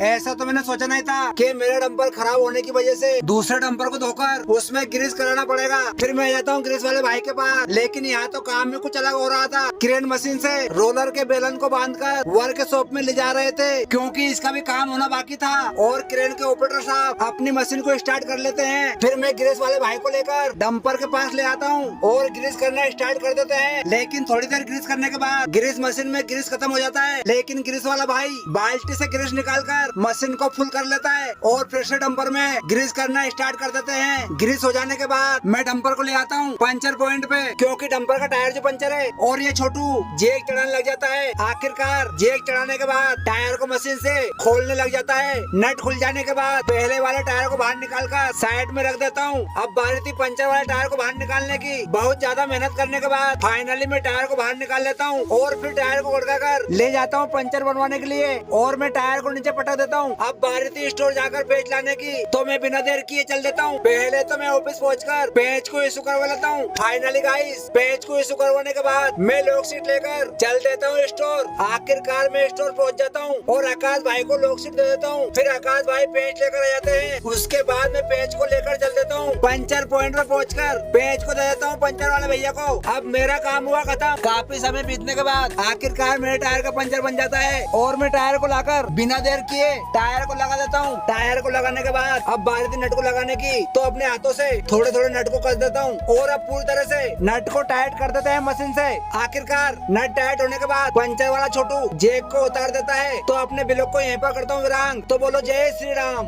ऐसा तो मैंने सोचा नहीं था कि मेरा डंपर खराब होने की वजह से दूसरे डंपर को धोकर उसमें ग्रीस कराना पड़ेगा। फिर मैं जाता हूँ ग्रीस वाले भाई के पास, लेकिन यहाँ तो काम में कुछ अलग हो रहा था। क्रेन मशीन से रोलर के बेलन को बांधकर वर्कशॉप में ले जा रहे थे, क्योंकि इसका भी काम होना बाकी था। और क्रेन के ऑपरेटर साहब अपनी मशीन को स्टार्ट कर लेते हैं। फिर मैं ग्रीस वाले भाई को लेकर डंपर के पास ले आता हूँ और ग्रीस करना स्टार्ट कर देते हैं। लेकिन थोड़ी देर ग्रीस करने के बाद ग्रीस मशीन में ग्रीस खत्म हो जाता है। लेकिन ग्रीस वाला भाई बाल्टी से ग्रीस निकालकर मशीन को फुल कर लेता है और फिर से डंपर में ग्रीस करना स्टार्ट कर देते हैं। ग्रीस हो जाने के बाद मैं डंपर को ले आता हूँ पंचर पॉइंट पे, क्योंकि डंपर का टायर जो पंचर है और ये छोटू जेक चढ़ाने लग जाता है। आखिरकार जेक चढ़ाने के बाद टायर को मशीन से खोलने लग जाता है। नट खुल जाने के बाद पहले वाले टायर को बाहर निकाल कर साइड में रख देता हूँ। अब बारी थी पंचर वाले टायर को बाहर निकालने की। बहुत ज्यादा मेहनत करने के बाद फाइनली मैं टायर को बाहर निकाल लेता हूँ और फिर टायर को गड़का कर ले जाता हूँ पंचर बनवाने के लिए और मैं टायर को नीचे पटक देता हूँ। अब बारी थी स्टोर जाकर पेच लाने की, तो मैं बिना देर किए चल देता हूँ। पहले तो मैं ऑफिस पहुंचकर पेच को इशू करवा लेता हूँ। फाइनली गाइस पेच को इशू करवाने के बाद मैं लॉक सीट लेकर चल देता हूँ स्टोर। आखिरकार मैं स्टोर पहुंच जाता हूँ और आकाश भाई को लॉक सीट दे देता हूँ। फिर आकाश भाई पेच लेकर आ जाते हैं। उसके बाद मैं पेच को लेकर चल देता हूँ पंचर पॉइंट में पहुंचकर पेच को दे देता हूँ पंचर वाले भैया को। अब मेरा काम हुआ खत्म। काफी समय बीतने के बाद आखिरकार मेरे टायर का पंचर बन जाता है और मैं टायर को लाकर बिना देर किए टायर को लगा देता हूँ। टायर को लगाने के बाद अब बारी थी नट को लगाने की, तो अपने हाथों से थोड़े थोड़े नट को कस देता हूँ और अब पूरी तरह से नट को टाइट कर देते हैं मशीन से। आखिरकार नट टाइट होने के बाद पंचर वाला छोटू जेक को उतार देता है। तो अपने ब्लॉग को यहीं पर करता हूँ विराम। तो बोलो जय श्री राम।